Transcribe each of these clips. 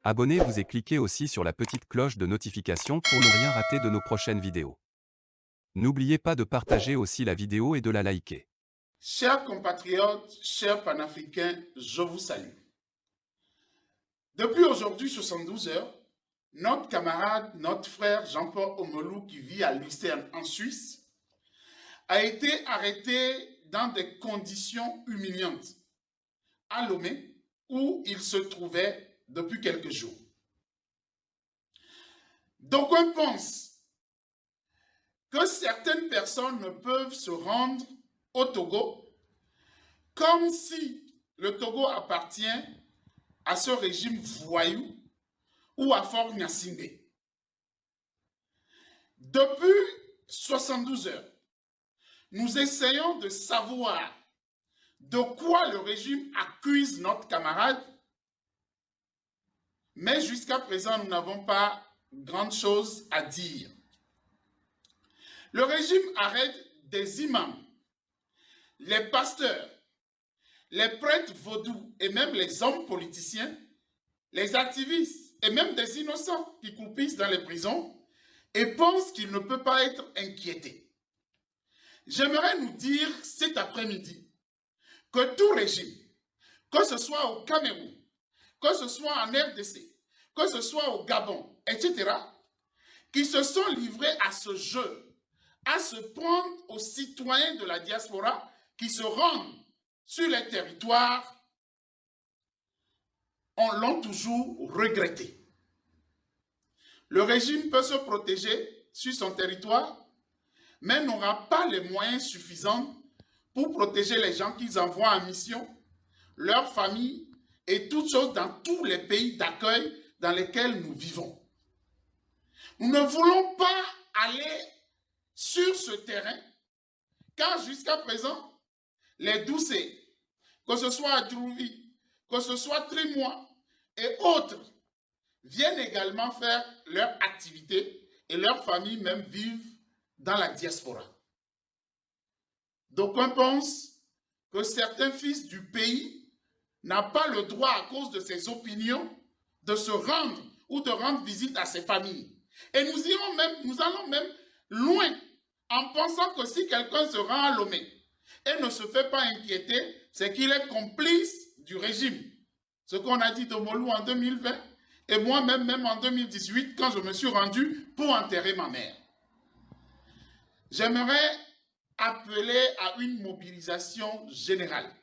Abonnez-vous et cliquez aussi sur la petite cloche de notification pour ne rien rater de nos prochaines vidéos. N'oubliez pas de partager aussi la vidéo et de la liker. Chers compatriotes, chers panafricains, je vous salue. Depuis aujourd'hui 72 heures, notre camarade, notre frère Jean-Paul Omolou, qui vit à Lucerne en Suisse, a été arrêté dans des conditions humiliantes à Lomé, où il se trouvait depuis quelques jours. D'aucuns pensent que certaines personnes ne peuvent se rendre au Togo comme si le Togo appartient à ce régime voyou ou à Fort Gnassingbé. Depuis 72 heures, nous essayons de savoir de quoi le régime accuse notre camarade, mais jusqu'à présent, nous n'avons pas grande chose à dire. Le régime arrête des imams, les pasteurs, les prêtres vaudous et même les hommes politiciens, les activistes et même des innocents qui croupissent dans les prisons et pensent qu'il ne peut pas être inquiété. J'aimerais nous dire cet après-midi que tout régime, que ce soit au Cameroun, que ce soit en RDC, que ce soit au Gabon, etc., qui se sont livrés à ce jeu, à se prendre aux citoyens de la diaspora qui se rendent sur les territoires, on l'a toujours regretté. Le régime peut se protéger sur son territoire, mais n'aura pas les moyens suffisants pour protéger les gens qu'ils envoient en mission, leurs familles et toutes choses dans tous les pays d'accueil dans lesquels nous vivons. Nous ne voulons pas aller sur ce terrain, car jusqu'à présent, les Doucés, que ce soit à Drouvi, que ce soit Trimois et autres, viennent également faire leur activité et leurs familles même vivent dans la diaspora. D'aucuns pensent que certains fils du pays n'ont pas le droit, à cause de ses opinions, de se rendre ou de rendre visite à ses familles. Et nous allons même loin en pensant que si quelqu'un se rend à Lomé et ne se fait pas inquiéter, c'est qu'il est complice du régime. Ce qu'on a dit de Molou en 2020 et moi-même en 2018 quand je me suis rendu pour enterrer ma mère. J'aimerais appeler à une mobilisation générale.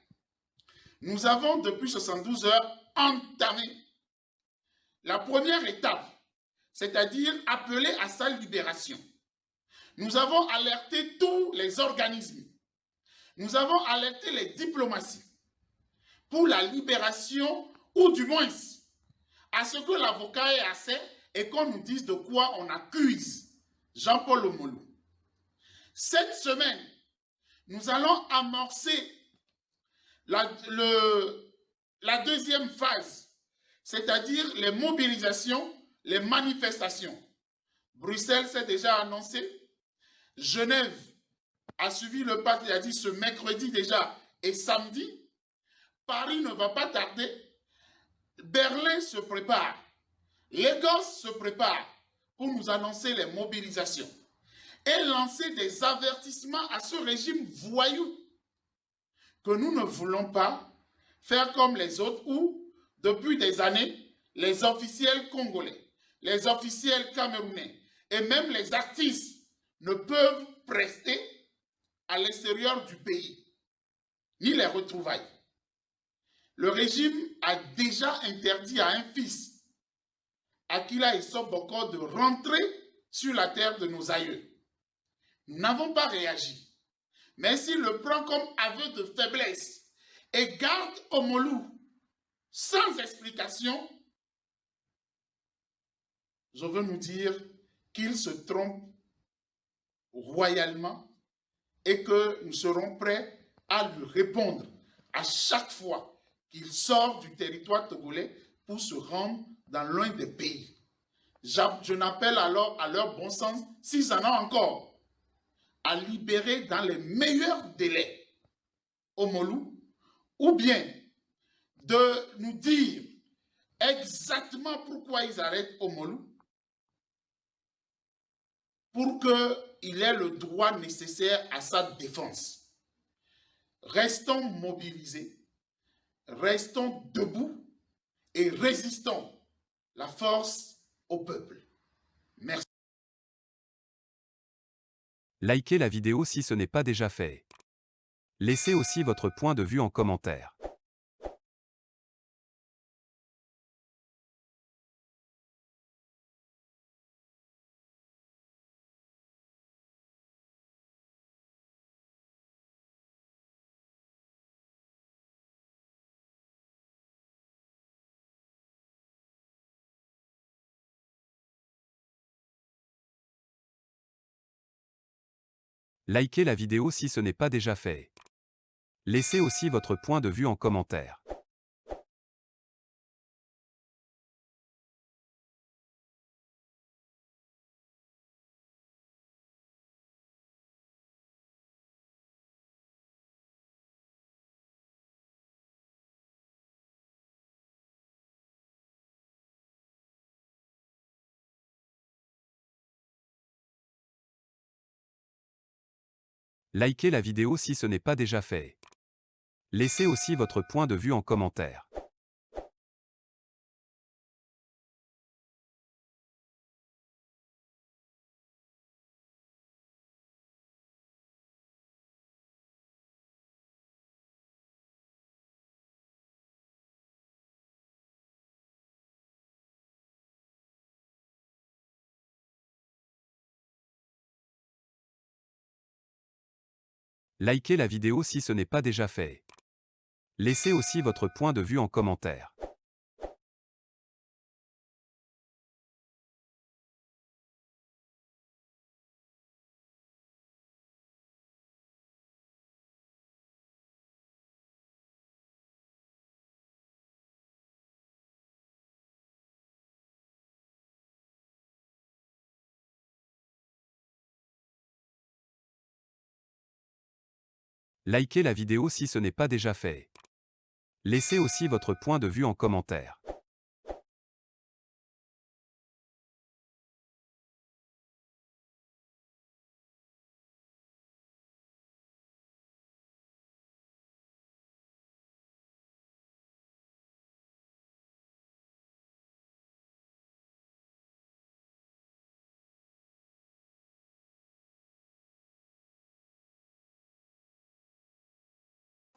Nous avons depuis 72 heures entamé la première étape, c'est-à-dire appeler à sa libération. Nous avons alerté tous les organismes. Nous avons alerté les diplomaties pour la libération ou du moins à ce que l'avocat ait assez et qu'on nous dise de quoi on accuse Jean-Paul Omolou. Cette semaine, nous allons amorcer la deuxième phase, c'est-à-dire les mobilisations, les manifestations. Bruxelles s'est déjà annoncé, Genève a suivi le pas, il a dit ce mercredi déjà et samedi. Paris ne va pas tarder. Berlin se prépare. Lagos se prépare pour nous annoncer les mobilisations et lancer des avertissements à ce régime voyou que nous ne voulons pas faire comme les autres où, depuis des années, les officiels congolais, les officiels camerounais et même les artistes ne peuvent prester à l'extérieur du pays, ni les retrouvailles. Le régime a déjà interdit à un fils, Akila Essoboko, de rentrer sur la terre de nos aïeux. Nous n'avons pas réagi. Mais s'il le prend comme aveu de faiblesse et garde Omolou sans explication, je veux nous dire qu'il se trompe royalement et que nous serons prêts à lui répondre à chaque fois qu'il sort du territoire togolais pour se rendre dans l'un des pays. Je n'appelle alors à leur bon sens, s'ils en ont encore, à libérer dans les meilleurs délais Omolou, ou bien de nous dire exactement exactement pourquoi ils arrêtent Omolu. Pour qu'il ait le droit nécessaire à sa défense. Restons mobilisés, restons debout et résistons la force au peuple. Merci. Likez la vidéo si ce n'est pas déjà fait. Laissez aussi votre point de vue en commentaire. Likez la vidéo si ce n'est pas déjà fait. Laissez aussi votre point de vue en commentaire. Likez la vidéo si ce n'est pas déjà fait. Laissez aussi votre point de vue en commentaire. Likez la vidéo si ce n'est pas déjà fait. Laissez aussi votre point de vue en commentaire. Likez la vidéo si ce n'est pas déjà fait. Laissez aussi votre point de vue en commentaire.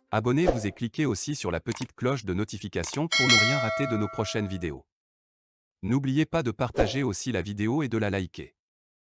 Abonnez-vous et cliquez aussi sur la petite cloche de notification pour ne rien rater de nos prochaines vidéos. N'oubliez pas de partager aussi la vidéo et de la liker.